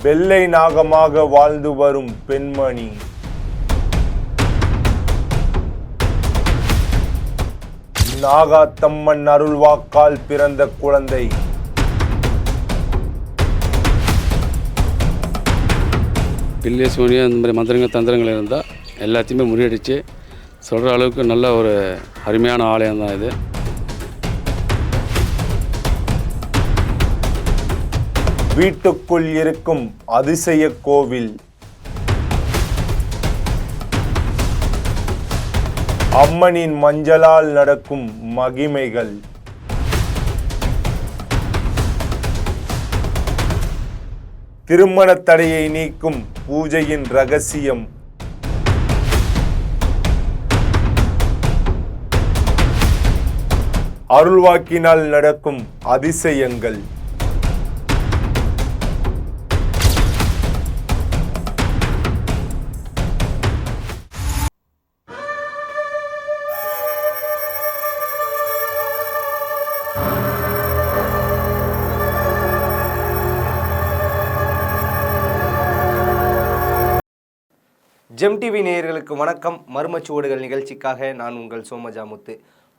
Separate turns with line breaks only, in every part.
வெள்ளை நாகமாக வாழ்ந்து வரும் பெண்மணி. நாகாத்தம்மன் அருள்வாக்கால் பிறந்த குழந்தை.
பில்லி சூனியம் இந்த மாதிரி மந்திரங்கள் தந்திரங்கள் இருந்தால் எல்லாத்தையுமே முறியடித்து சொல்கிற அளவுக்கு நல்ல ஒரு அருமையான ஆலயம் தான் இது.
வீட்டுக்குள் இருக்கும் அதிசய கோவில். அம்மனின் மஞ்சளால் நடக்கும் மகிமைகள். திருமண தடையை நீக்கும் பூஜையின் ரகசியம். அருள்வாக்கினால் நடக்கும் அதிசயங்கள்.
ஜெம் டிவி நேயர்களுக்கு வணக்கம். மர்மச்சுவடுகள் நிகழ்ச்சிக்காக நான் உங்கள் சோமஜாமுத்து.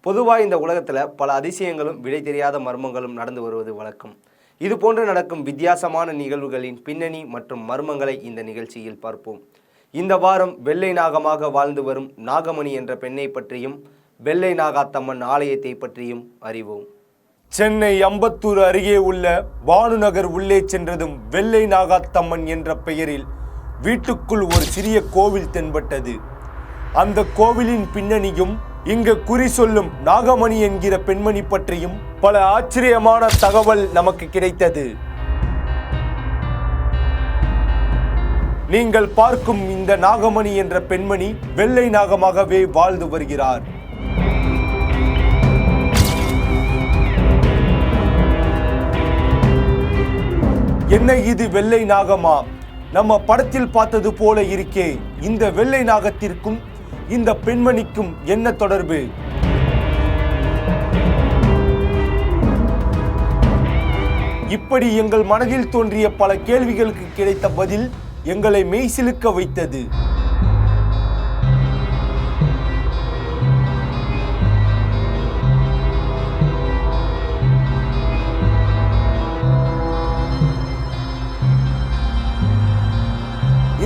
பொதுவாக இந்த உலகத்தில் பல அதிசயங்களும் விடை தெரியாத மர்மங்களும் நடந்து வருவது வழக்கம். இது போன்று நடக்கும் வித்தியாசமான நிகழ்வுகளின் பின்னணி மற்றும் மர்மங்களை இந்த நிகழ்ச்சியில் பார்ப்போம். இந்த வாரம் வெள்ளை நாகமாக வாழ்ந்து வரும் நாகமணி என்ற பெண்ணை பற்றியும் வெள்ளை நாகாத்தம்மன் ஆலயத்தை பற்றியும் அறிவோம்.
சென்னை அம்பத்தூர் அருகே உள்ள பானுநகர் உள்ளே சென்றதும் வெள்ளை நாகாத்தம்மன் என்ற பெயரில் வீட்டுக்குள் ஒரு சிறிய கோவில் தென்பட்டது. அந்த கோவிலின் பின்னணியும் இங்கு குறி சொல்லும் நாகமணி என்கிற பெண்மணி பற்றியும் பல ஆச்சரியமான தகவல் நமக்கு கிடைத்தது. நீங்கள் பார்க்கும் இந்த நாகமணி என்ற பெண்மணி வெள்ளை நாகமாகவே வாழ்ந்து வருகிறார். என்ன இது வெள்ளை நாகமா? நம்ம படத்தில் பார்த்தது போல இருக்கே. இந்த வெள்ளை நாகத்திற்கும் இந்த பெண்மணிக்கும் என்ன தொடர்பு? இப்படி எங்கள் மனதில் தோன்றிய பல கேள்விகளுக்கு கிடைத்த பதில் எங்களை மெய்சிலுக்க வைத்தது.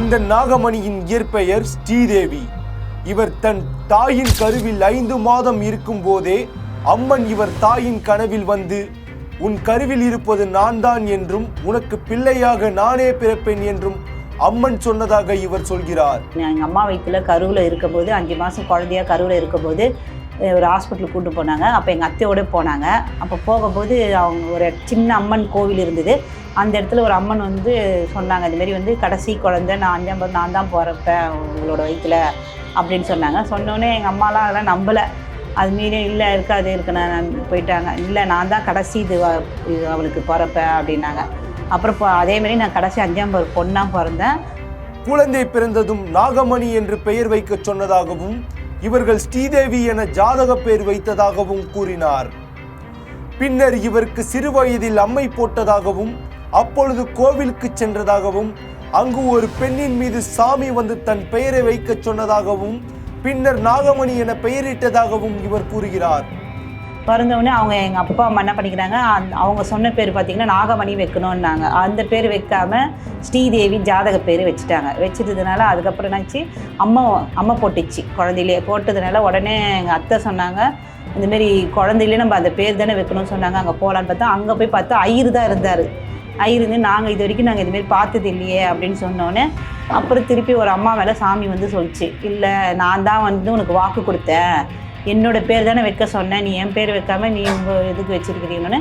இந்த நாகமணியின் இயற்பெயர் ஸ்ரீதேவி. இவர் தன் தாயின் கருவில் 5 மாதம் இருக்கும் போதே அம்மன் இவர் தாயின் கனவில் வந்து, உன் கருவில் இருப்பது நான் தான் என்றும் உனக்கு பிள்ளையாக நானே பிறப்பேன் என்றும் அம்மன் சொன்னதாக இவர் சொல்கிறார்.
எங்கள் அம்மா வயிற்றுல கருவில் இருக்கும்போது 5 மாதம் குழந்தையாக கருவில் இருக்கும்போது ஒரு ஹாஸ்பிட்டலுக்கு கூட்டு போனாங்க. அப்போ எங்கள் அத்தையோடு போனாங்க. அப்போ போகும்போது அவங்க ஒரு சின்ன அம்மன் கோவில் இருந்தது. அந்த இடத்துல ஒரு அம்மன் வந்து சொன்னாங்க, இதுமாரி வந்து கடைசி குழந்தை நான் தான் பிறப்பேன் உங்களோட வயிற்றுல அப்படின்னு சொன்னாங்க. சொன்னோடனே எங்கள் அம்மாலாம் அதெல்லாம் நம்பலை. அதுமாரி இல்லை இருக்காது நான் போயிட்டாங்க. இல்லை நான் தான் கடைசி இது அவளுக்கு பிறப்பேன் அப்படின்னாங்க. அப்புறம் அதேமாரி நான் கடைசி 5ஆம் பொண்ணாக பிறந்தேன்.
குழந்தை பிறந்ததும் நாகமணி என்று பெயர் வைக்க சொன்னதாகவும் இவர்கள் ஸ்ரீதேவி என ஜாதக பெயர் வைத்ததாகவும் கூறினார். பின்னர் இவருக்கு சிறு வயதில் அம்மை போட்டதாகவும் அப்பொழுது கோவிலுக்கு சென்றதாகவும் அங்கு ஒரு பெண்ணின் மீது சாமி வந்து தன் பெயரை வைக்க சொன்னதாகவும் பின்னர் நாகமணி என பெயரிட்டதாகவும் இவர் கூறுகிறார்.
பிறந்தவுடனே அவங்க எங்கள் அப்பா அம்மா என்ன பண்ணிக்கிறாங்க, அவங்க சொன்ன பேர் பார்த்திங்கன்னா நாகமணி வைக்கணுன்னாங்க. அந்த பேர் வைக்காமல் ஸ்ரீதேவி ஜாதக பேர் வச்சுட்டாங்க. வச்சுட்டதுனால அதுக்கப்புறம் என்னாச்சு, அம்மா போட்டுச்சு. குழந்தையிலே போட்டதுனால உடனே எங்கள் அத்தை சொன்னாங்க, இந்தமாரி குழந்தையிலே நம்ம அந்த பேர் தானே வைக்கணும்னு சொன்னாங்க. அங்கே போகலான்னு பார்த்தா அங்கே போய் பார்த்தா ஐயரு தான் இருந்தார். ஐயருந்து நாங்கள் இது வரைக்கும் நாங்கள் இதுமாரி பார்த்தது இல்லையே அப்படின்னு சொன்னோன்னே அப்புறம் திருப்பி ஒரு அம்மா மேலே சாமி வந்து சொல்லிச்சு, இல்லை நான் தான் வந்து உனக்கு வாக்கு கொடுத்தேன், என்னோட பேர் தானே வைக்க சொன்னேன், நீ என் பேர் வைக்காம நீ உங்கள் இதுக்கு வச்சுருக்கிறீங்கன்னு.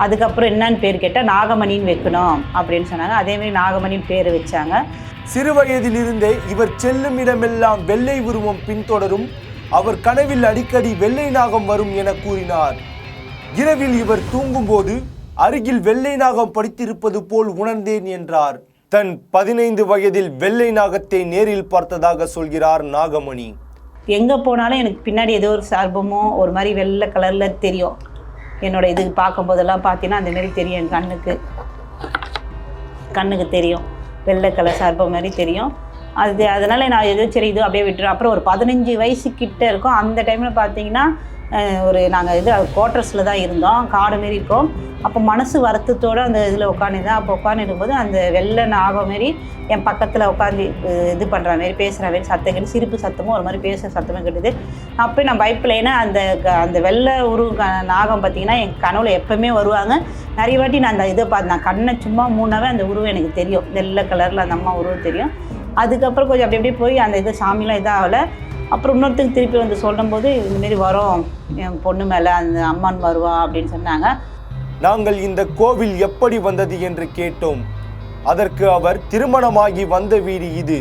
அதுக்கப்புறம் என்னன்னு பேர் கேட்டால் நாகமணின்னு வைக்கணும் அப்படின்னு சொன்னாங்க. அதேமாதிரி நாகமணின்னு பேர் வச்சாங்க.
சிறு வயதிலிருந்தே இவர் செல்லும் இடமெல்லாம் வெள்ளை உருவம் பின்தொடரும். அவர் கனவில் அடிக்கடி வெள்ளை நாகம் வரும் என கூறினார். இரவில் இவர் தூங்கும்போது அருகில் வெள்ளை நாகம் படித்திருப்பது போல் உணர்ந்தேன் என்றார். தன் 15 வயதில் வெள்ளை நாகத்தை நேரில் பார்த்ததாக சொல்கிறார் நாகமணி.
எங்கே போனாலும் எனக்கு பின்னாடி ஏதோ ஒரு சர்பமோ ஒரு மாதிரி வெள்ளை கலரில் தெரியும். என்னோட இதுக்கு பார்க்கும்போதெல்லாம் பார்த்தீங்கன்னா அந்தமாரி தெரியும். என் கண்ணுக்கு தெரியும். வெள்ளை கலர் சர்ப்பம் மாதிரி தெரியும். அதனால் நான் எதுவும் சரி இது அப்படியே விட்டுறேன். அப்புறம் ஒரு 15 வயசுக்கிட்ட இருக்கும். அந்த டைமில் பார்த்தீங்கன்னா நாங்கள் குவார்ட்டர்ஸில் தான் இருந்தோம், காடு மாரி இருக்கோம். அப்போ மனசு வருத்தத்தோடு அந்த இதில் உட்காந்துருந்தேன். அப்போ உட்காந்துருக்கும்போது அந்த வெள்ளை நாகம் மாரி என் பக்கத்தில் உட்காந்து இது பண்ணுற மாரி பேசுகிற மாரி சத்தம் கேட்டு, சிரிப்பு சத்தமும் ஒரு மாதிரி பேசுகிற சத்தமும் கேட்டுது. அப்போ நான் பயப்பில்லைன்னா அந்த வெள்ளை நாகம் பார்த்திங்கன்னா என் கனவுல எப்போவுமே வருவாங்க. நிறைய வாட்டி நான் அந்த இதை பார்த்து நான் கண்ணை சும்மா மூணாவே அந்த உருவம் எனக்கு தெரியும், வெள்ளை கலரில் அந்த அம்மா உருவம் தெரியும். அதுக்கப்புறம் கொஞ்சம் அப்படி அப்படியே போய் அந்த இது சாமிலாம் இதாகலை. அப்புறம் இன்னொருத்துக்கு திருப்பி வந்து சொல்லும்போது இதுமாரி வரும், என் பொண்ணு மேலே அந்த அம்மான் வருவா அப்படின்னு சொன்னாங்க.
நாங்கள் இந்த கோவில் எப்படி வந்தது என்று கேட்டோம். அதற்கு அவர், திருமணமாகி வந்த வீடு இது.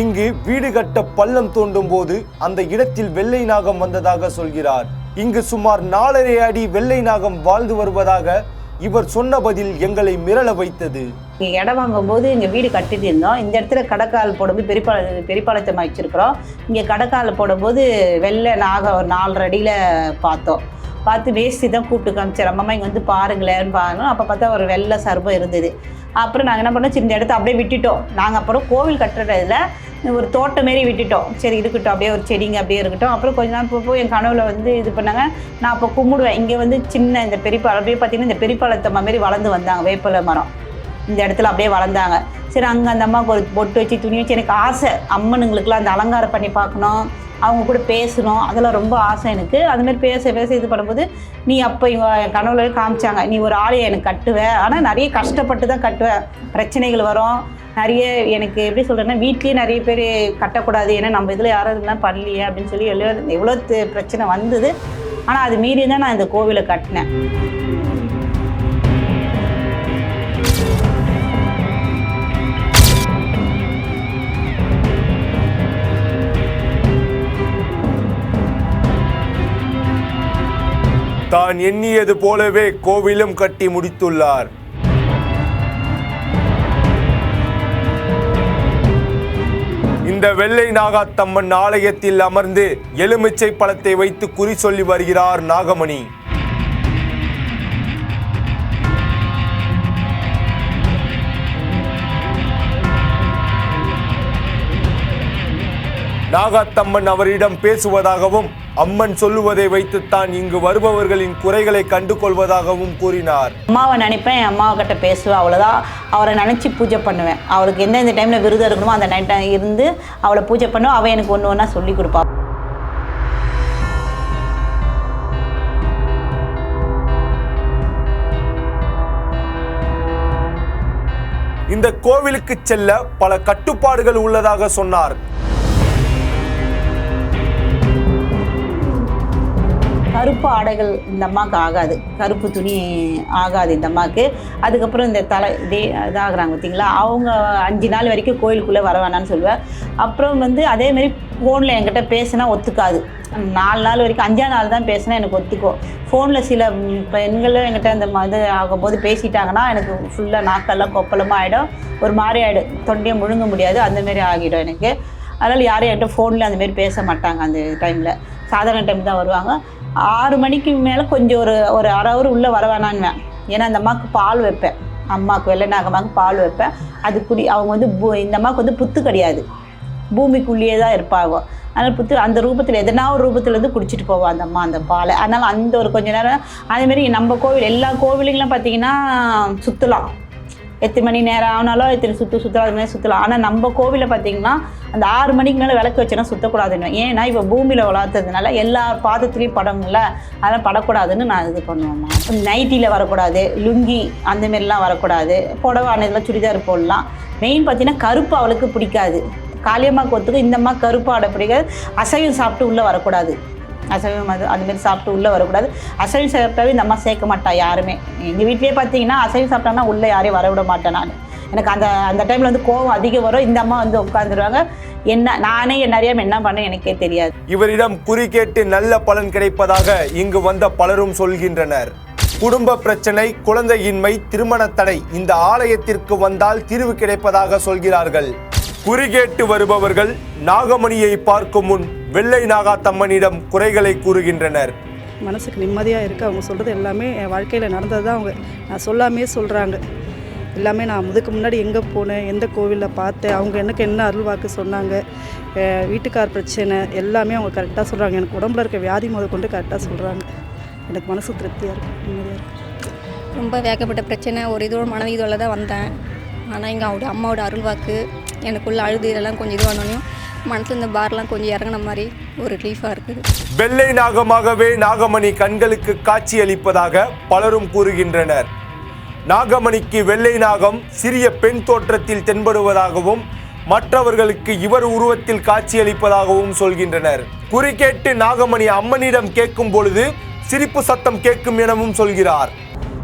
இங்கு வீடு கட்ட பள்ளம் தோண்டும் போது அந்த இடத்தில் வெள்ளை நாகம் வந்ததாக சொல்கிறார். இங்கு சுமார் 4.5 அடி வெள்ளை நாகம் வாழ்ந்து வருவதாக இவர் சொன்ன பதில் எங்களை மிரள வைத்தது.
இங்கே இடம் வாங்கும்போது இங்கே வீடு கட்டிட்டு இருந்தோம். இந்த இடத்துல கடைக்கால் போடும்போது பெரியபாளையத்தை வச்சுருக்குறோம். இங்கே கடைக்கால் போடும்போது வெள்ளை நாகம் ஒரு 4.5 அடியில் பார்த்து வேஸ்டி தான் கூப்பிட்டு காமிச்சார். அம்மா இங்கே வந்து பாருங்களேன்னு பாருங்க. அப்போ பார்த்தா ஒரு வெள்ளை சர்பம் இருந்தது. அப்புறம் நாங்கள் என்ன பண்ணோம், இந்த இடத்த அப்படியே விட்டுட்டோம். நாங்கள் அப்புறம் கோவில் கட்டுறதில் ஒரு தோட்டம் மாரி விட்டுட்டோம். சரி இருக்கட்டும், அப்படியே ஒரு செடிங்க அப்படியே இருக்கட்டும். அப்புறம் கொஞ்ச நாள் போய் என் கனவுல வந்து இது பண்ணாங்க. நான் அப்போ கும்பிடுவேன். இங்கே வந்து சின்ன இந்த பெரியபாலம் அப்படியே பார்த்தீங்கன்னா இந்த பெரியபாலத்தை மாரி வளர்ந்து வந்தாங்க, வேப்பலை மரம் இந்த இடத்துல அப்படியே வளர்ந்தாங்க. சரி அங்கே அந்த அம்மாவுக்கு ஒரு பொட்டு வச்சு துணி வச்சு எனக்கு ஆசை, அம்மனுங்களுக்குலாம் அந்த அலங்காரம் பண்ணி பார்க்கணும், அவங்க கூட பேசணும், அதெல்லாம் ரொம்ப ஆசை எனக்கு. அதுமாரி பேச இது பண்ணும்போது நீ அப்போ என் கனவுல காமிச்சாங்க, நீ ஒரு ஆலயம் எனக்கு கட்டுவேன், ஆனால் நிறைய கஷ்டப்பட்டு தான் கட்டுவேன், பிரச்சனைகள் வரும் நிறைய. எனக்கு எப்படி சொல்கிறேன்னா, வீட்லேயே நிறைய பேர் கட்டக்கூடாது, ஏன்னா நம்ம இதில் யாரும் இதெல்லாம் பண்ணலையே அப்படின்னு சொல்லி எவ்வளோ பிரச்சனை வந்தது. ஆனால் அது மீறி தான் நான் இந்த கோவிலை கட்டினேன்.
தான் எண்ணியது போலவே கோவிலும் கட்டி முடித்துள்ளார். இந்த வெள்ளை நாகாத்தம்மன் ஆலயத்தில் அமர்ந்து எலுமிச்சை பழத்தை வைத்து குறி சொல்லி வருகிறார் நாகமணி. நாகாத்தம்மன் அவரிடம் பேசுவதாகவும் அம்மன் சொல்லுவதை வைத்துத்தான் இங்கு வருபவர்களின் குறைகளை கண்டு கொள்வதாகவும் கூறினார்.
அம்மாவை நினைப்பேன், என் அம்மாவை கிட்ட பேசுவேன், அவ்வளோதான். அவரை நினச்சி பூஜை பண்ணுவேன். அவளுக்கு எந்தெந்த டைமில் விரதம் இருக்கணுமோ அந்த நைட் இருந்து அவளை பூஜை பண்ணுவோம். அவள் எனக்கு ஒன்று ஒன்றா சொல்லி கொடுப்பா.
இந்த கோவிலுக்கு செல்ல பல கட்டுப்பாடுகள் உள்ளதாக சொன்னார்.
கருப்பு ஆடைகள் இந்த அம்மாவுக்கு ஆகாது, கருப்பு துணி ஆகாது இந்த அம்மாவுக்கு. அதுக்கப்புறம் இந்த இதாகிறாங்க பார்த்தீங்களா, அவங்க 5 நாள் வரைக்கும் கோயிலுக்குள்ளே வர வேணான்னு சொல்லுவேன். அப்புறம் வந்து அதேமாரி ஃபோனில் என்கிட்ட பேசினா ஒத்துக்காது. 4 நாள் வரைக்கும், 5ஆம் நாள் தான் பேசினா எனக்கு ஒத்துக்கும். ஃபோனில் சில பெண்களும் என்கிட்ட அந்த இது ஆகும்போது பேசிட்டாங்கன்னா எனக்கு ஃபுல்லாக நாக்கெல்லாம் கொப்பளமாக ஆகிடும், ஒரு மாதிரி ஆகிடும், தொண்டையை முழுங்க முடியாது, அந்தமாரி ஆகிடும் எனக்கு. அதனால் யாரும் என்கிட்ட ஃபோனில் அந்தமாரி பேச மாட்டாங்க. அந்த டைமில் சாதாரண டைம் தான் வருவாங்க. 6 மணிக்கு மேலே கொஞ்சம் ஒரு அரை ஹவர் உள்ளே வர வேணான்னுவேன். ஏன்னா அந்த அம்மாவுக்கு பால் வைப்பேன், அம்மாவுக்கு வெள்ளை நாகம்மாவுக்கு பால் வைப்பேன். அது அவங்க வந்து இந்த அம்மாவுக்கு வந்து புத்து கிடையாது, பூமிக்குள்ளேயே தான் இருப்பாங்க. அதனால் புத்து அந்த ரூபத்தில் எதனா ஒரு ரூபத்துலேருந்து குடிச்சிட்டு போவோம் அந்த அம்மா அந்த பாலை. அதனால் அந்த ஒரு கொஞ்ச நேரம் அதேமாரி நம்ம கோவில் எல்லா கோவிலுங்களும் பார்த்திங்கன்னா சுற்றலாம், எத்தனை மணி நேரம் ஆனாலும் எத்தனை சுற்றலாம், அது மாதிரி சுற்றலாம். ஆனால் நம்ம கோவிலில் பார்த்திங்கன்னா அந்த 6 மணிக்கு மேலே விளக்கு வச்சோன்னா சுற்றக்கூடாதுன்னு. ஏன்னா இப்போ பூமியில் வளர்த்ததுனால எல்லா பாதத்துலேயும் படங்கள்ல, அதெல்லாம் படக்கூடாதுன்னு நான் இது பண்ணுவேம்மா. நைட்டியில் வரக்கூடாது, லுங்கி அந்தமாரிலாம் வரக்கூடாது, புடவை அன்னைக்கெல்லாம் சுடிதார் போடலாம். மெயின் பார்த்திங்கன்னா கருப்பு அவளுக்கு பிடிக்காது, காளியம்மாவுக்கு ஒத்துக்கும். இந்த அம்மா கருப்பு ஆடை பிடிக்காது. அசைவம் சாப்பிட்டு உள்ளே வரக்கூடாது, அசைவம் அதுமாரி சாப்பிட்டு உள்ளே வரக்கூடாது. அசைவம் சாப்பிட்டாவே இந்த அம்மா சேர்க்க மாட்டா யாருமே. எங்கள் வீட்லேயே பார்த்தீங்கன்னா அசைவம் சாப்பிட்டாங்கன்னா உள்ளே யாரையும் வர விட மாட்டேன் நான். எனக்கு அந்த டைமில் வந்து கோவம் அதிகம் வரும். இந்த அம்மா வந்து உட்காந்துருவாங்க. நானே நிறைய என்ன பண்ண எனக்கே தெரியாது.
இவரிடம் குறி கேட்டு நல்ல பலன் கிடைப்பதாக இங்கு வந்த பலரும் சொல்கின்றனர். குடும்ப பிரச்சனை, குழந்தையின்மை, திருமண தடை இந்த ஆலயத்திற்கு வந்தால் தீர்வு கிடைப்பதாக சொல்கிறார்கள். குறி கேட்டு வருபவர்கள் நாகமணியை பார்க்கும் முன் வெள்ளை நாகாத்தம்மனிடம் குறைகளை கூறுகின்றனர்.
மனசுக்கு நிம்மதியாக இருக்குது. அவங்க சொல்கிறது எல்லாமே என் வாழ்க்கையில் நடந்தது தான். அவங்க நான் சொல்லாமே சொல்கிறாங்க. எல்லாமே நான் இதுக்கு முன்னாடி எங்கே போனேன், எந்த கோவிலில் பார்த்தேன், அவங்க எனக்கு என்ன அருள்வாக்கு சொன்னாங்க, வீட்டுக்கார் பிரச்சனை எல்லாமே அவங்க கரெக்டாக சொல்கிறாங்க. எனக்கு உடம்புல இருக்க வியாதி கொண்டு கரெக்டாக சொல்கிறாங்க. எனக்கு மனசு திருப்தியாக இருக்குது, நிம்மதியாக இருக்குது.
ரொம்ப வேகப்பட்ட பிரச்சனை, ஒரு இதோட மனது இதோட தான் வந்தேன். ஆனால் இங்கே அவருடைய அம்மாவோட அருள்வாக்கு எனக்குள்ள அழுது இதெல்லாம் கொஞ்சம் இதுவானோனையும் மனசில் இந்த பார்லாம் கொஞ்சம் இறங்கின மாதிரி ஒரு ரிலீஃபாக இருக்குது.
வெள்ளை நாகமாகவே நாகமணி கண்களுக்கு காட்சியளிப்பதாக பலரும் கூறுகின்றனர். நாகமணிக்கு வெள்ளை நாகம் சிறிய பெண் தோற்றத்தில் தென்படுவதாகவும் மற்றவர்களுக்கு இவர் உருவத்தில் காட்சியளிப்பதாகவும் சொல்கின்றனர். குறிக்கேட்டு நாகமணி அம்மனிடம் கேட்கும் பொழுது சிரிப்பு சத்தம் கேட்கும் எனவும் சொல்கிறார்.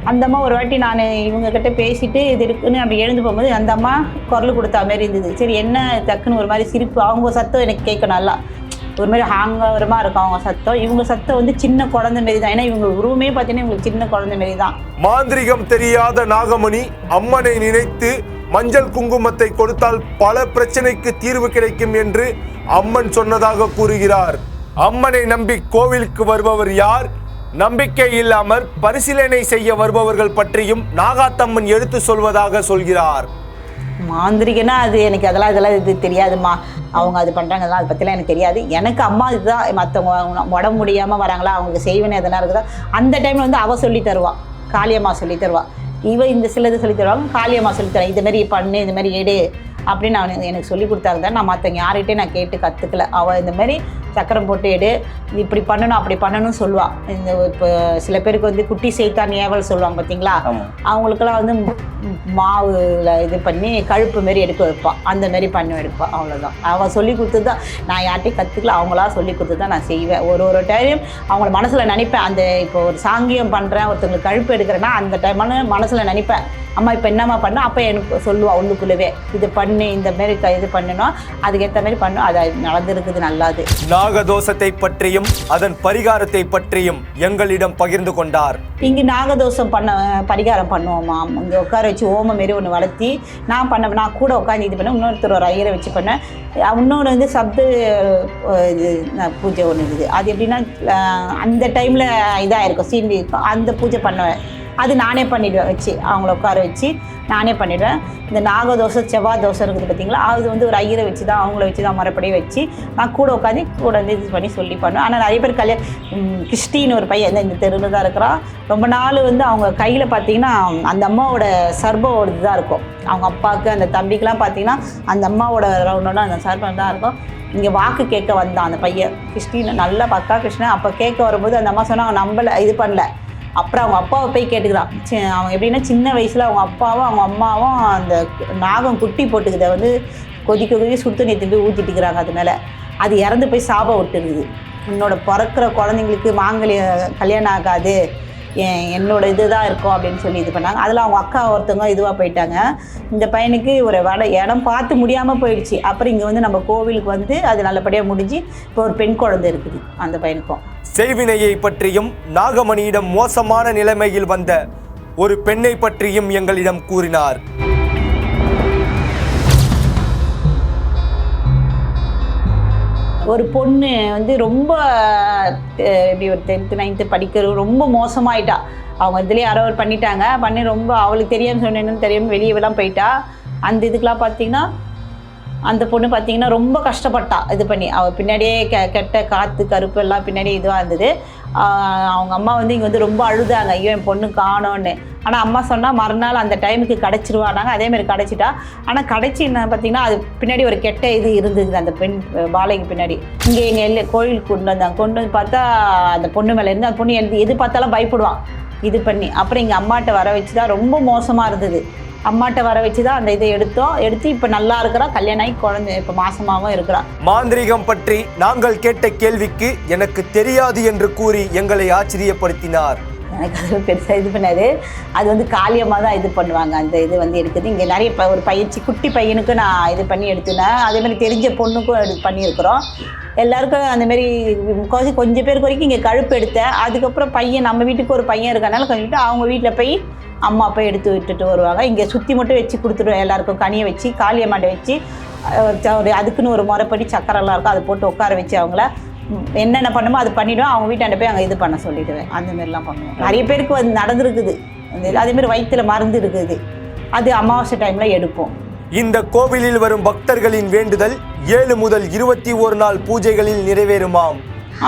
அந்த அம்மா ஒரு வாட்டி நான் இவங்க கிட்ட பேசிட்டு இது இருக்குன்னு அப்படி எழுந்து போகும்போது அந்த அம்மா குரல் கொடுத்தா மாதிரி இருந்தது. சரி என்ன டக்குன்னு ஒரு மாதிரி சிரிப்பு, அவங்க சத்தம் எனக்கு கேட்க நல்லா ஒரு மாதிரி ஹாங்கரமாக இருக்கும் அவங்க சத்தம். இவங்க சத்தம் வந்து சின்ன குழந்தை மாரி தான். ஏன்னா இவங்க உருவமே பார்த்தீங்கன்னா இவங்களுக்கு சின்ன குழந்தை மாரி தான்.
மாந்திரிகம் தெரியாத நாகமணி அம்மனை நினைத்து மஞ்சள் குங்குமத்தை கொடுத்தால் பல பிரச்சனைக்கு தீர்வு கிடைக்கும் என்று அம்மன் சொன்னதாக கூறுகிறார். அம்மனை நம்பி கோவிலுக்கு வருபவர் யார், நம்பிக்கை இல்லாமல் பரிசீலனை செய்ய வருபவர்கள் பற்றியும் நாகாத்தம்மன் எடுத்து சொல்வதாக சொல்கிறார்.
மாந்திரிகனா அது எனக்கு இதெல்லாம் இது தெரியாதுமா, அவங்க அது பண்ணுறாங்க, அதை பற்றிலாம் எனக்கு தெரியாது. எனக்கு அம்மா இதுதான், மற்றவங்க உடம்பு முடியாமல் வராங்களா அவங்களுக்கு செய்வேன்னு எதனா இருக்குதா அந்த டைமில் வந்து அவள் சொல்லி தருவாள், காளியம்மா சொல்லி தருவாள். இந்த சிலது சொல்லி தருவாங்க, காளியம்மா சொல்லி தரேன், இது மாதிரி பண்ணு, இந்த மாதிரி எடு அப்படின்னு அவன் எனக்கு சொல்லி கொடுத்தாங்க தான். நான் மற்றவங்க யார்கிட்டையும் நான் கேட்டு கற்றுக்கல. அவள் இந்த மாதிரி சக்கரம் போட்டு எடு, இப்படி பண்ணணும் அப்படி பண்ணணும்னு சொல்லுவாள். இந்த இப்போ சில பேருக்கு வந்து குட்டி செய்தான் ஏவல் சொல்லுவாங்க பார்த்தீங்களா, அவங்களுக்கெல்லாம் வந்து மாவில் இது பண்ணி கழுப்பு மாரி எடுக்க வைப்பாள், அந்த மாரி பண்ணி எடுப்பாள். அவ்வளோதான். அவள் சொல்லி கொடுத்தது தான், நான் யார்ட்டையும் கற்றுக்கல, அவங்களா சொல்லி கொடுத்து தான் நான் செய்வேன். ஒரு டைம் அவங்கள மனசில் நினைப்பேன். அந்த இப்போ ஒரு சாங்கியம் பண்ணுறேன், ஒருத்தவங்களுக்கு கழுப்பு எடுக்கிறேன்னா அந்த டைமான மனசில் நினைப்பேன், அம்மா இப்போ என்னம்மா பண்ண, அப்போ எனக்கு சொல்லுவாள் உள்ளுக்குள்ளவே, இது பண்ணு, இந்த மாரி இது பண்ணணும், அதுக்கேற்ற மாதிரி பண்ணும், அது நடந்திருக்குது நல்லாது.
நாகதோஷத்தை பற்றியும் அதன் பரிகாரத்தை பற்றியும் எங்களிடம் பகிர்ந்து கொண்டார்.
இங்கே நாகதோஷம் பரிகாரம் பண்ணுவோம்மா. இங்கே உட்கார வச்சு ஓம மாரி ஒன்று வளர்த்தி நான் கூட உட்காந்து இது பண்ணேன். இன்னொருத்தர் ஒரு ஐயரை வச்சு பண்ணேன். இன்னொன்று வந்து சப்த இது பூஜை ஒன்று இருக்குது. அது எப்படின்னா அந்த டைமில் இதாக இருக்கும், சீண்டி இருக்கும், அந்த பூஜை பண்ணுவேன். அது நானே பண்ணிவிடுவேன், வச்சு அவங்கள உட்கார வச்சு நானே பண்ணிவிடுவேன். இந்த நாகதோஷம் செவ்வாய் தோசை இருக்குது பார்த்தீங்களா, அது வந்து ஒரு ஐயரை வச்சு தான், அவங்கள வச்சு தான் மறுபடியே வச்சு நான் கூட உட்காந்து கூட வந்து இது பண்ணி சொல்லி பண்ணுவேன். ஆனால் நிறைய பேர் கிறிஸ்டின்னு ஒரு பையன் இந்த தெருவில் தான் இருக்கிறான். ரொம்ப நாள் வந்து அவங்க கையில் பார்த்தீங்கன்னா அந்த அம்மாவோட சர்பம் ஒரு இதுதான் இருக்கும். அவங்க அப்பாவுக்கு அந்த தம்பிக்கெலாம் பார்த்தீங்கன்னா அந்த அம்மாவோட ரவுண்டோட அந்த சர்பம் தான் இருக்கும். இங்கே வாக்கு கேட்க வந்தான் அந்த பையன், கிறிஸ்டின்னு நல்லா பக்கா கிருஷ்ணன். அப்போ கேட்க வரும்போது அந்த அம்மா சொன்னால் அவன் நம்பலை, இது பண்ணல. அப்புறம் அவங்க அப்பாவை போய் கேட்டுக்கிறான். அவங்க எப்படின்னா சின்ன வயசில் அவங்க அப்பாவும் அவங்க அம்மாவும் அந்த நாகம் குட்டி போட்டுக்கிறத வந்து கொதிக்க சுடு தண்ணி திரும்பி ஊற்றிட்டுக்கிறாங்க. அது மேலே அது இறந்து போய் சாபம் விட்டுருக்குது. என்னோட பிறக்கிற குழந்தைங்களுக்கு கல்யாணம் ஆகாது, என்னோட இது தான் இருக்கும் அப்படின்னு சொல்லி இது பண்ணாங்க. அதில் அவங்க அக்கா ஒருத்தவங்க இதுவாக போயிட்டாங்க. இந்த பையனுக்கு ஒரு இடம் பார்த்து முடியாமல் போயிடுச்சு. அப்புறம் இங்கே வந்து நம்ம கோவிலுக்கு வந்து அது நல்லபடியாக முடிஞ்சு இப்போ ஒரு பெண் குழந்தை இருக்குது அந்த பையனுக்கும்.
செய்வினையை பற்றியும் நாகமணியிடம் மோசமான நிலைமையில் வந்த ஒரு பெண்ணை பற்றியும் எங்களிடம் கூறினார்.
ஒரு பொண்ணு வந்து ரொம்ப எப்படி ஒரு 10th 9th படிக்கிற ரொம்ப மோசமாயிட்டா. அவங்க இதுலேயே யாரோ பண்ணி ரொம்ப அவளுக்கு தெரியாமல் சொன்னேன்னு தெரியாமல் வெளியெல்லாம் போயிட்டா. அந்த இதுக்கெலாம் பார்த்திங்கன்னா அந்த பொண்ணு பார்த்திங்கன்னா ரொம்ப கஷ்டப்பட்டா. இது பண்ணி அவள் பின்னாடியே கெட்ட காற்று கருப்பு எல்லாம் பின்னாடியே இதுவாக இருந்தது. அவங்க அம்மா வந்து இங்கே வந்து ரொம்ப அழுதாங்க, ஐயோ என் பொண்ணு காணோன்னு. ஆனால் அம்மா சொன்னால் மறுநாள் அந்த டைமுக்கு கிடச்சிருவானாங்க. அதேமாதிரி கிடச்சிட்டா. ஆனால் கிடச்சி என்ன பார்த்திங்கன்னா அது பின்னாடி ஒரு கெட்ட இது இருந்தது அந்த பெண் பாலைக்கு பின்னாடி. இங்கே எங்கள் கோயிலுக்கு கொண்டு வந்தாங்க. கொண்டு வந்து பார்த்தா அந்த பொண்ணு மேலே இருந்து அந்த பொண்ணு எது பார்த்தாலும் பயப்படுவான் இது பண்ணி. அப்புறம் இங்கே அம்மாட்ட வர வச்சு தான் ரொம்ப மோசமாக இருந்தது. அம்மாட்ட வர வச்சு தான் அந்த இதை எடுத்து இப்போ நல்லா இருக்கிறா, கல்யாணம் ஆகி குழந்தை இப்போ மாசமாகவும் இருக்கிறா.
மாந்திரிகம் பற்றி நாங்கள் கேட்ட கேள்விக்கு எனக்கு தெரியாது என்று கூறி எங்களை ஆச்சரியப்படுத்தினார்.
எனக்கு அது பெருசாக இது பண்ணாது. அது வந்து காளியமாக தான் இது பண்ணுவாங்க. அந்த இது வந்து இருக்குது. இங்கே நிறைய ஒரு குட்டி பையனுக்கு நான் இது பண்ணி எடுத்துனேன். அதேமாதிரி தெரிஞ்ச பொண்ணுக்கும் இது பண்ணியிருக்கிறோம். எல்லாருக்கும் அந்தமாரி கொஞ்சம் பேருக்கு வரைக்கும் இங்கே கழுப்பு எடுத்தேன். அதுக்கப்புறம் பையன் நம்ம வீட்டுக்கு ஒரு பையன் இருக்கனால கொஞ்சம் அவங்க வீட்டில் போய் அம்மா போய் எடுத்து விட்டுட்டு வருவாங்க. இங்கே சுற்றி மட்டும் வச்சு கொடுத்துருவோம். எல்லாருக்கும் கனியை வச்சு காளியம்மாட்டை வச்சு அதுக்குன்னு ஒரு முறைப்படி சக்கரெல்லாம் இருக்கும், அதை போட்டு உட்கார வச்சு அவங்கள என்னென்ன பண்ணுமோ அது பண்ணிவிடுவோம். அவங்க வீட்டாண்ட போய் அங்கே இது பண்ண சொல்லிவிடுவேன். அந்தமாரிலாம் பண்ணுவோம். நிறைய பேருக்கு வந்து நடந்துருக்குது. அதேமாதிரி வயிற்றில் மருந்து இருக்குது. அது அமாவாசை டைமில் எடுப்போம்.
இந்த கோவிலில் வரும் பக்தர்களின் வேண்டுதல் 7 முதல் 21 நாள் பூஜைகளில் நிறைவேறுமாம்.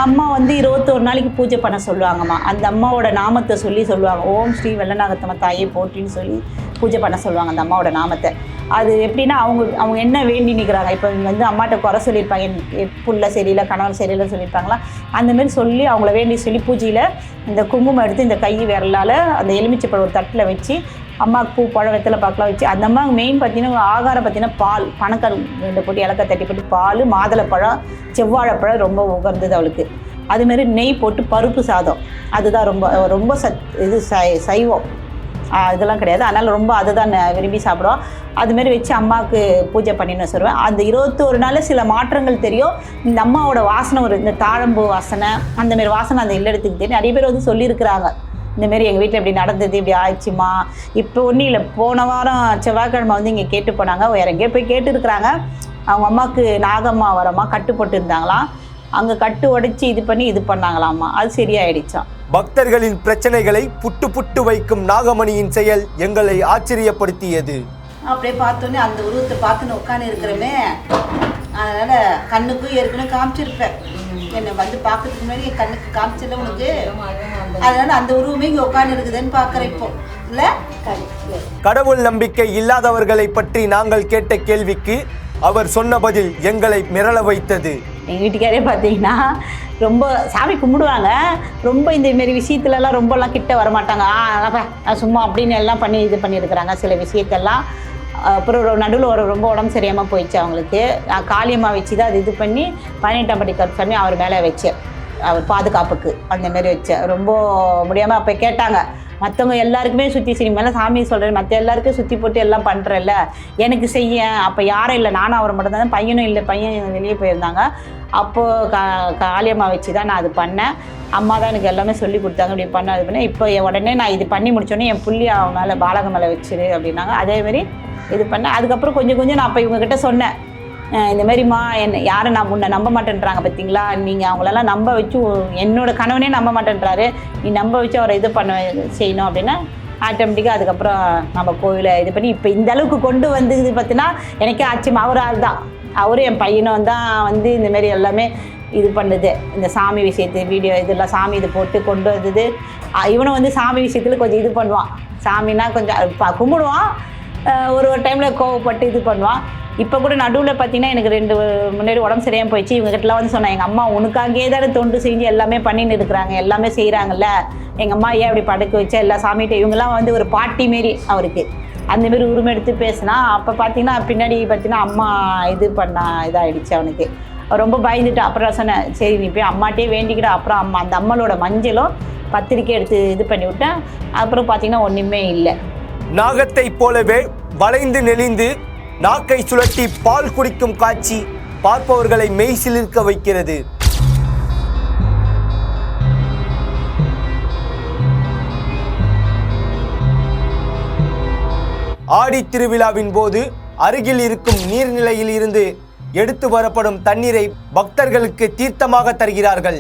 அம்மா வந்து 21 நாளைக்கு பூஜை பண்ண சொல்லுவாங்கம்மா. அந்த அம்மாவோட நாமத்தை சொல்லுவாங்க. ஓம் ஸ்ரீ வெள்ளநாகத்தம்மா தாயை போற்றின்னு சொல்லி பூஜை பண்ண சொல்லுவாங்க அந்த அம்மாவோட நாமத்தை. அது எப்படின்னா அவங்க என்ன வேண்டி நிற்கிறாங்க. இப்போ வந்து அம்மாட்ட குறை சொல்லியிருப்பாங்க, என் புள்ள சரியில்லை, கணவன் சரியில்லைன்னு சொல்லியிருப்பாங்களா, அந்தமாரி சொல்லி அவங்கள வேண்டி சொல்லி பூஜையில் இந்த குங்குமம் எடுத்து இந்த கை விரலால் அந்த எலுமிச்சைப்பழம் ஒரு தட்டில் வச்சு அம்மாவுக்கு பூ பழம் வெத்தலை பாக்கெலாம் வச்சு, அந்த அம்மாவுக்கு மெயின் பார்த்தீங்கன்னா ஆகாரம் பார்த்தீங்கன்னா பால், பனக்கல் 2 போட்டு இலக்காய் தட்டி போட்டு பால், மாதுளைப்பழம், செவ்வாழைப்பழம் ரொம்ப உகர்ந்தது அவளுக்கு. அதுமாரி நெய் போட்டு பருப்பு சாதம், அதுதான் ரொம்ப இது சைவம், இதெல்லாம் கிடையாது. அதனால் ரொம்ப அதுதான் விரும்பி சாப்பிடுவோம். அதுமாரி வச்சு அம்மாவுக்கு பூஜை பண்ணின்னு சொல்லுவேன். அந்த 21 நாளில் சில மாற்றங்கள் தெரியும். இந்த அம்மாவோட வாசனை இந்த தாழம்பூ வாசனை, அந்தமாரி வாசனை அந்த இல்லறத்துக்கு தெரியும். நிறைய பேர் வந்து சொல்லியிருக்கிறாங்க, இந்தமாரி எங்கள் வீட்டில் இப்படி நடந்தது, இப்படி ஆயிடுச்சுமா. இப்போ ஒன்றும் இல்லை, போன வாரம் செவ்வாய்க்கிழமை வந்து இங்கே கேட்டு போனாங்க, வேறு எங்கேயோ போய் கேட்டுருக்குறாங்க. அவங்க அம்மாவுக்கு நாகம்மா வரம்மா கட்டு போட்டு இருந்தாங்களாம், அங்கே கட்டு உடைச்சி இது பண்ணி இது பண்ணாங்களாம்மா, அது சரியாயிடுச்சான்.
பக்தர்களின் பிரச்சனைகளை புட்டு வைக்கும் நாகமணியின் செயல் எங்களை ஆச்சரியப்படுத்தியது.
அப்படியே பார்த்தோன்னே அந்த உருவத்தை பார்த்துன்னு உட்காந்து இருக்கிறோமே, அதனால் கண்ணுக்கும் ஏற்கனவே காமிச்சிருப்பேன். என்னை வந்து பார்க்கறதுக்கு முன்னாடி என் கண்ணுக்கு காமிச்சல உனக்கு, அதனால அந்த உருவமே இங்கே உட்காந்து இருக்குதுன்னு பார்க்குறேன் இப்போ. இல்லை,
கடவுள் நம்பிக்கை இல்லாதவர்களை பற்றி நாங்கள் கேட்ட கேள்விக்கு அவர் சொன்ன பதில் எங்களை மிரள வைத்தது.
எங்கள் வீட்டுக்காரே பார்த்தீங்கன்னா ரொம்ப சாமி கும்பிடுவாங்க, ரொம்ப இந்தமாரி விஷயத்துலலாம் ரொம்பலாம் கிட்ட வரமாட்டாங்க. சும்மா அப்படின்னு எல்லாம் பண்ணி இது பண்ணியிருக்கிறாங்க சில விஷயத்தெல்லாம். அப்புறம் நடுவில் ரொம்ப உடம்பு சரியாமல் போயிடுச்சு அவங்களுக்கு. காளியம்மா வச்சு தான் அது இது பண்ணி 18ஆம் படி கற்சாமி அவர் மேலே வச்சேன், அவர் பாதுகாப்புக்கு அந்தமாரி வச்சேன். ரொம்ப முடியாமல் அப்போ கேட்டாங்க, மற்றவங்க எல்லாருக்குமே சுற்றி சினிமாவில் சாமி சொல்கிறேன், மற்ற எல்லாருக்கும் சுற்றி போட்டு எல்லாம் பண்ணுறேல்ல, எனக்கு செய்ய. அப்போ யாரும் இல்லை, நானும் அவர் மட்டும் தான், பையனும் இல்லை, பையன் வெளியே போயிருந்தாங்க. அப்போது காளியம்மா வச்சு தான் நான் அது பண்ணேன். அம்மா தான் எனக்கு எல்லாமே சொல்லி கொடுத்தாங்க, இப்படி பண்ண அது பண்ணேன். இப்போ உடனே நான் இது பண்ணி முடித்தோடனே என் புள்ளி அவன் மேலே பாலகம் மேலே வச்சிரு அப்படின்னாங்க. அதேமாரி இது பண்ணேன். அதுக்கப்புறம் கொஞ்சம் நான் அப்போ இவங்ககிட்ட சொன்னேன், இந்தமாரிம்மா யாரை நான் முன்ன நம்ப மாட்டேன்றாங்க பார்த்தீங்களா, நீங்கள் அவங்களெல்லாம் நம்ப வச்சு, என்னோட கணவனே நம்ப மாட்டேன்றாரு, நீ நம்ப வச்சு அவரை இது பண்ண செய்யணும் அப்படின்னா ஆட்டோமேட்டிக்காக அதுக்கப்புறம் நம்ம கோவிலை இது பண்ணி இப்போ இந்த அளவுக்கு கொண்டு வந்து இது பார்த்தீங்கன்னா எனக்கே ஆச்சரியம். அவர் ஆள் தான், அவரும் என் பையனும் தான் வந்து இந்தமாரி எல்லாமே இது பண்ணுது. இந்த சாமி விஷயத்து வீடியோ இதெல்லாம் சாமி இது போட்டு கொண்டு வந்தது. இவனும் வந்து சாமி விஷயத்தில் கொஞ்சம் இது பண்ணுவான், சாமின்னா கொஞ்சம் கும்பிடுவான், ஒரு டைமில் கோவப்பட்டு இது பண்ணுவான். இப்போ கூட நடுவில் பார்த்தீங்கன்னா எனக்கு 2 முன்னாடி உடம்பு சரியாக போயிடுச்சு. இவங்ககிட்டலாம் வந்து சொன்னேன், எங்கள் அம்மா உனக்காகவே தானே தொண்டு செஞ்சு எல்லாமே பண்ணின்னு இருக்கிறாங்க, எல்லாமே செய்கிறாங்கல்ல, எங்கள் அம்மா ஏன் அப்படி படுக்க வச்சா எல்லா சாமிகிட்ட. இவங்கெல்லாம் வந்து ஒரு பாட்டி மாரி அவருக்கு, அந்தமாரி உரிமை எடுத்து பேசினா. அப்போ பார்த்தீங்கன்னா பின்னாடி பார்த்தீங்கன்னா அம்மா இது இதாகிடுச்சு அவனுக்கு. ரொம்ப பயந்துட்டு அப்புறம் சொன்னேன், சரி நீ போய் அம்மாட்டே வேண்டிக்கிட்ட. அப்புறம் அந்த அம்மளோட மஞ்சளும் பத்திரிக்கை எடுத்து இது பண்ணி விட்டேன். அப்புறம் பார்த்தீங்கன்னா ஒன்றுமே இல்லை.
நாகத்தை போலவே வளைந்து நெளிந்து நாக்கை சுழட்டி பால் குடிக்கும் காட்சி பார்ப்பவர்களை மெய் சிலிர்க்க வைக்கிறது. ஆடி திருவிழாவின் போது அருகில் இருக்கும் நீர்நிலையில் இருந்து எடுத்து வரப்படும் தண்ணீரை பக்தர்களுக்கு தீர்த்தமாக தருகிறார்கள்.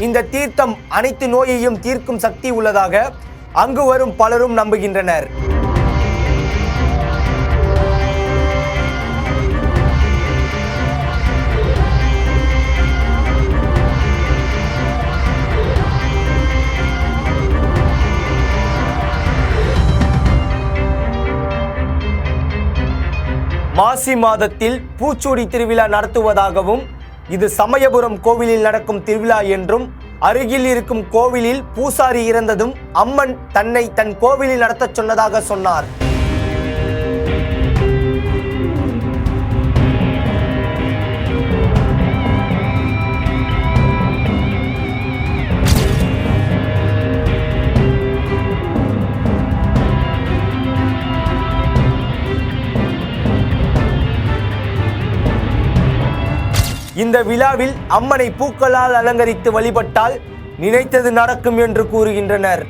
இந்த தீர்த்தம் அனைத்து நோயையும் தீர்க்கும் சக்தி உள்ளதாக அங்கு வரும் பலரும் நம்புகின்றனர். மாசி மாதத்தில் பூச்சூடி திருவிழா நடத்துவதாகவும், இது சமயபுரம் கோவிலில் நடக்கும் திருவிழா என்றும், அருகில் இருக்கும் கோவிலில் பூசாரி இறந்ததும் அம்மன் தன்னை தன் கோவிலில் நடத்தச் சொன்னதாக சொன்னார். இந்த விழாவில் அம்மனை பூக்களால் அலங்கரித்து வழிபட்டால் நினைத்தது நடக்கும் என்று கூறுகின்றனர்.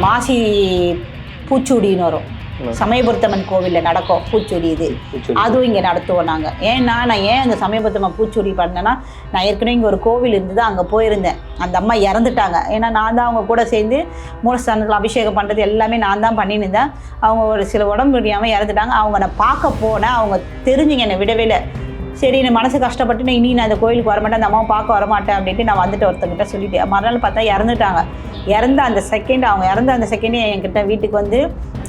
மாசி பூச்சூடின்னு வரும், சமயபுரத்தம்மன் கோவிலில் நடக்கும் பூச்சூடி. இது அதுவும் இங்கே நடத்துவோம் நாங்கள். ஏன்னா நான் ஏன் அந்த சமயபுரத்தம்மன் பூச்சூடி பண்ணேன்னா, நான் ஏற்கனவே இங்கே ஒரு கோவில் இருந்தது, அங்கே போயிருந்தேன். அந்த அம்மா இறந்துட்டாங்க. ஏன்னா நான் தான் அவங்க கூட சேர்ந்து மூலஸ்தானத்தில் அபிஷேகம் பண்ணுறது எல்லாமே நான் தான் பண்ணின்னு இருந்தேன். அவங்க ஒரு சில உடம்பு முடியாமல் இறந்துட்டாங்க. அவங்க நான் பார்க்க போனேன், அவங்க தெரிஞ்சுங்க என்னை விடவே இல்லை. சரி, நான் மனசு கஷ்டப்பட்டு நான் இனி நான் அந்த கோயிலுக்கு வரமாட்டேன், அந்த அம்மாவை பார்க்க வரமாட்டேன் அப்படின்ட்டு நான் வந்துட்டு ஒருத்தங்கிட்ட சொல்லிட்டேன். மறுநாள் பார்த்தா இறந்துட்டாங்க. அவங்க இறந்த அந்த செகண்டே என்கிட்ட வீட்டுக்கு வந்து,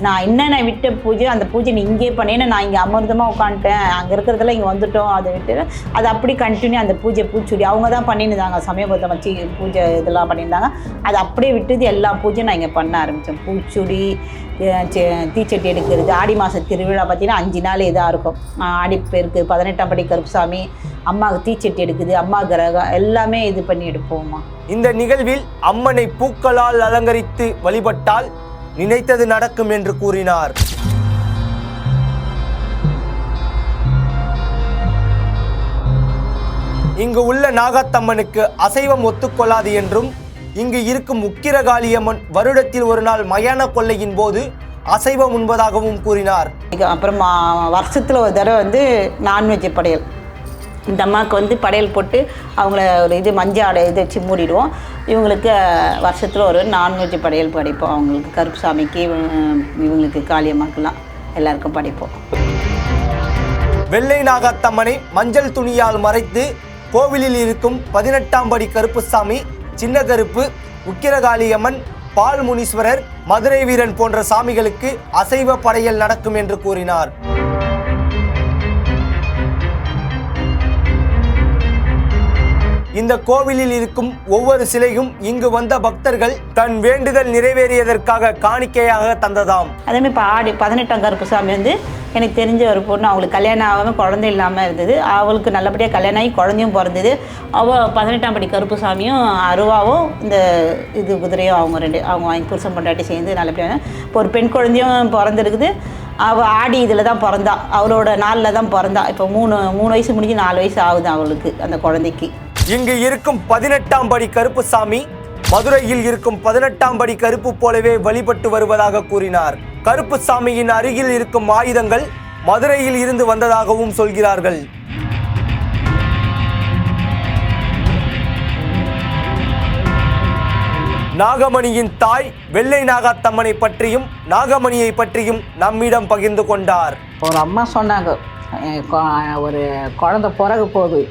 நான் என்னென்ன விட்ட பூஜை அந்த பூஜை நீ இங்கே பண்ணேன்னு, நான் இங்கே அமிர்தமாக உட்காந்துட்டேன், அங்கே இருக்கிறதெல்லாம் இங்கே வந்துட்டோம், அதை விட்டு அது அப்படி கண்டினியூ அந்த பூச்சூடி அவங்க தான் பண்ணியிருந்தாங்க. சமயபுரத்தை வச்சு பூஜை இதெல்லாம் பண்ணியிருந்தாங்க. அதை அப்படியே விட்டுது எல்லா பூஜையும் நான் இங்கே பண்ண ஆரம்பித்தேன். பூச்சூடி, தீச்சட்டி எடுக்கிறது, ஆடி மாத திருவிழா பார்த்திங்கன்னா 5 நாள் இதாக இருக்கும். ஆடி பேருக்கு 18ஆம் படி கருப்புசாமி, அம்மாவுக்கு தீச்சட்டி எடுக்குது, அம்மா கிரகம் எல்லாமே இது பண்ணி எடுப்போம்மா.
இந்த நிகழ்வில் அம்மனை பூக்களால் அலங்கரித்து வழிபட்டால் நினைத்தது நடக்கும் என்று கூறினார். இங்கு உள்ள நாகத்தம்மனுக்கு அசைவம் ஒத்துக்கொள்ளாது என்றும், இங்கு இருக்கும் உக்கிரகாளியம்மன் வருடத்தில் ஒரு நாள் மயான கொள்ளையின் போது அசைவம் உண்பதாகவும் கூறினார்.
அப்புறம் வருஷத்தில் ஒரு தடவை வந்து நான்வெஜ் படையல், இந்த அம்மாவுக்கு வந்து படையல் போட்டு அவங்கள ஒரு இது மஞ்சள் ஆடை இது வச்சு மூடிடுவோம். இவங்களுக்கு வருஷத்தில் ஒரு நான்வெஜ் படையல் படைப்போம். அவங்களுக்கு கருப்புசாமிக்கு, இவங்களுக்கு காளியம்மாக்கெல்லாம் எல்லாருக்கும் படைப்போம்.
வெள்ளை நாகத்தம்மனை மஞ்சள் துணியால் மறைத்து கோவிலில் இருக்கும் 18ஆம் படி கருப்புசாமி, சின்ன கருப்பு, உக்கிரகாளியம்மன், பால் முனீஸ்வரர், மதுரை வீரன் போன்ற சாமிகளுக்கு அசைவ படையல் நடக்கும் என்று கூறினார். இந்த கோவிலில் இருக்கும் ஒவ்வொரு சிலையும் இங்கு வந்த பக்தர்கள் தன் வேண்டுதல் நிறைவேறியதற்காக காணிக்கையாக தந்ததாம்.
அதேமாதிரி இப்போ 18ஆம் கருப்புசாமி வந்து எனக்கு தெரிஞ்ச ஒரு பொண்ணு, அவங்களுக்கு கல்யாணம் ஆகாமல் குழந்தை இல்லாமல் இருந்தது. அவளுக்கு நல்லபடியாக கல்யாணம் ஆகி குழந்தையும் பிறந்தது. அவள் 18ஆம் படி கருப்புசாமியும் அருவாவும் இந்த இது குதிரையும் அவங்க வாங்கி புருஷன் பொண்டாட்டி சேர்ந்து நல்லபடியாக இப்போ ஒரு பெண் குழந்தையும் பிறந்திருக்குது. அவள் ஆடி இதில் தான் பிறந்தா, அவளோட நாளில் தான் பிறந்தா. இப்போ 3 வயசு முடிஞ்சு 4 வயசு ஆகுது அவளுக்கு, அந்த குழந்தைக்கு.
இங்கு இருக்கும் 18ஆம் படி கருப்புசாமி மதுரையில் இருக்கும் 18ஆம் படி கருப்பு போலவே வழிபட்டு வருவதாக கூறினார். கருப்புசாமியின் அருகில் இருக்கும் ஆயுதங்கள் மதுரையில் இருந்து வந்ததாகவும் சொல்கிறார்கள். நாகமணியின் தாய் வெள்ளை நாகத்தம்மனை பற்றியும் நாகமணியை பற்றியும் நம்மிடம் பகிர்ந்து கொண்டார்.
ஒரு அம்மா சொன்னாங்க, ஒரு குழந்தை பிறகு போகுது.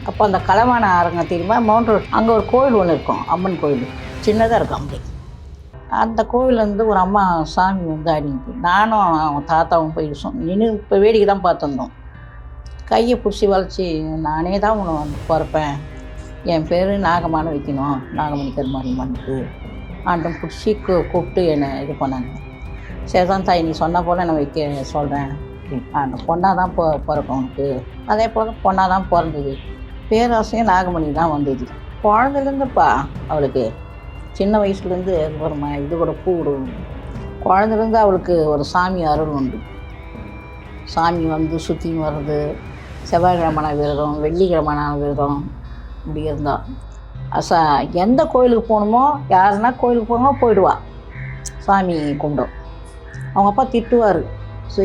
அப்போ அந்த களவான அரங்க தெரியுமா, மவுண்ட் ரோட், அங்கே ஒரு கோவில் ஒன்று இருக்கும், அம்மன் கோவில் சின்னதாக இருக்கும். அப்படி அந்த கோவிலேருந்து ஒரு அம்மா சாமி வந்து ஆடிக்கு, நானும் அவன் தாத்தாவும் போய் நின்று இப்போ வேடிக்கை தான் பார்த்துருந்தோம். கையை பிடிச்சி வளைச்சி, நானே தான் உன்னை வந்து பிறப்பேன், என் பேர் நாகமான வைக்கணும், நாகமணி கருமாரியம்மனுக்கு ஆண்டம் பிடிச்சி கூப்பிட்டு என்னை இது பண்ணாங்க. சரிதான் தாய், நீ சொன்ன போல் நான் வைக்க சொல்கிறேன், அந்த பொண்ணாக தான் பிறக்கும் உனக்கு. அதே போல் பொண்ணாக தான் பிறந்தது. பேராசையும் நாகமணி தான் வந்தது. குழந்தைலேருந்துப்பா அவளுக்கு சின்ன வயசுலேருந்து ஒரு இது கூட பூ விடுவோம். குழந்தைலேருந்து அவளுக்கு ஒரு சாமி அருள் உண்டு. சாமி வந்து சுற்றின்னு வர்றது, செவ்வாய்க்கிழமான விரதம், வெள்ளிக்கிழமான விரதம், இப்படி இருந்தால் எந்த கோயிலுக்கு போகணுமோ, யாருன்னா கோயிலுக்கு போகணுமோ போயிடுவா, சாமி கும்பிடும். அவங்க அப்பா திட்டுவார், ஸோ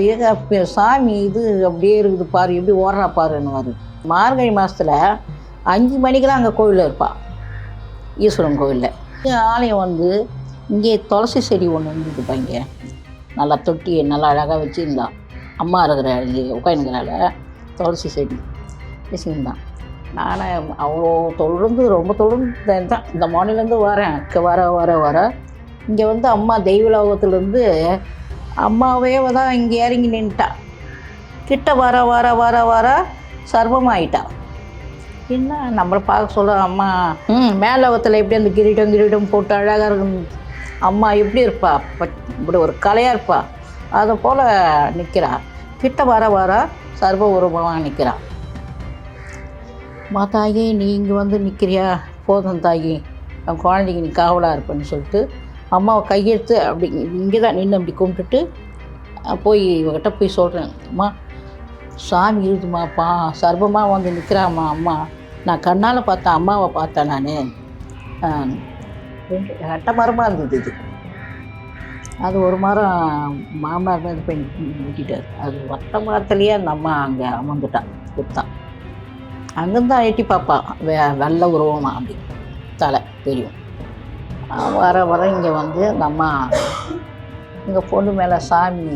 சாமி இது அப்படியே இருக்குது பாரு, எப்படி ஓடுறா பாருன்னுவார். மார்கழி மாதத்தில் 5 மணிக்கெலாம் அங்கே கோவிலில் இருப்பாள், ஈஸ்வரன் கோவிலில். ஆலயம் வந்து இங்கே துளசி செடி ஒன்று இருந்துதுப்பா, இங்கே நல்லா தொட்டி நல்லா அழகாக வச்சுருந்தா. அம்மா இருக்கிற இங்கே உட்காந்துங்கிறால துளசி செடி வச்சுருந்தான். நான் அவ்வளோ ரொம்ப தொடர்ந்து தான் இந்த மாநிலேருந்து வரேன். வர இங்கே வந்து அம்மா தெய்வலோகத்துலேருந்து அம்மாவே தான் இங்கே இறங்கி நின்றுட்டா. கிட்ட வர சர்வமாயிட்டா. என்ன நம்மளை பார்க்க சொல்ல, அம்மா மேலோகத்தில் எப்படி அந்த கிரீடம் போட்டு அழகாக இருக்கும், அம்மா எப்படி இருப்பா, இப்படி ஒரு கலையாக இருப்பா, அதை போல் நிற்கிறா. கிட்ட வர சர்வ உருவமாக நிற்கிறா. தாயி நீ இங்கே வந்து நிற்கிறியா, போதும் தாயி, என் குழந்தைக்கு நீ காவலாக இருப்பேன்னு சொல்லிட்டு அம்மாவை கையெடுத்து அப்படி இங்கே தான் நின்று அப்படி கும்பிட்டுட்டு போய் இவகிட்ட போய் சொல்கிறேன், அம்மா சாமி இருக்குதுமாப்பா, சர்பமாக வந்து நிற்கிறாம்மா அம்மா, நான் கண்ணால் பார்த்தேன், அம்மாவை பார்த்தேன் நான். ரெட்ட மரமாக இருந்தது இது. அது ஒரு மரம் மாமனார் தான் இது பண்ணி விட்டுட்டார். அது வட்ட மரத்துலேயே அந்த அம்மா அங்கே அமர்ந்துட்டான் குத்தான். அங்கேருந்து எட்டி பாப்பா வெள்ளை உருவமா அப்படி தலை தெரியும். வர இங்கே வந்து அந்த அம்மா எங்கள் பொண்ணு மேலே சாமி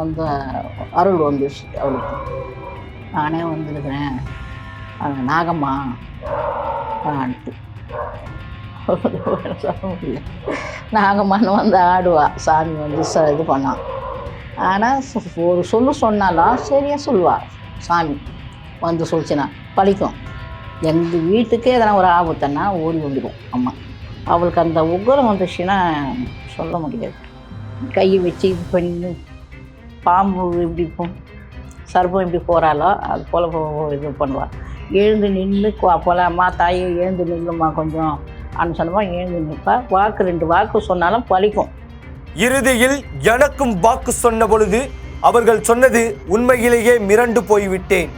வந்து அருள் வந்துச்சு அவளுக்கு. நானே வந்துருக்கிறேன் அந்த நாகம்மா ஆன்ட்டு நாகம்மான்னு வந்து ஆடுவா. சாமி வந்து இது பண்ணான். ஆனால் ஒரு சொன்னாலும் சரியாக சொல்லுவாள். சாமி வந்து சொல்லிச்சுன்னா பழிக்கும். எங்கள் வீட்டுக்கே எதனா ஒரு ஆபத்துன்னா ஓடி வந்துடும் அம்மா. அவளுக்கு அந்த உக்கரம் வந்துச்சுன்னா சொல்ல முடியாது. கையை வச்சு இது பண்ணி பாம்பு எப்படி சர்பம் எப்படி போகிறாளோ அது போல் இது பண்ணுவாள். எழுந்து நின்று போல அம்மா தாயை எழுந்து நில்லுமா கொஞ்சம் சொன்னமாக எழுந்து நிற்பா. வாக்கு 2 வாக்கு சொன்னாலும் பழிக்கும்.
இறுதியில் எனக்கும் வாக்கு சொன்ன பொழுது அவர்கள் சொன்னது உண்மையிலேயே மிரண்டு போய்விட்டேன்.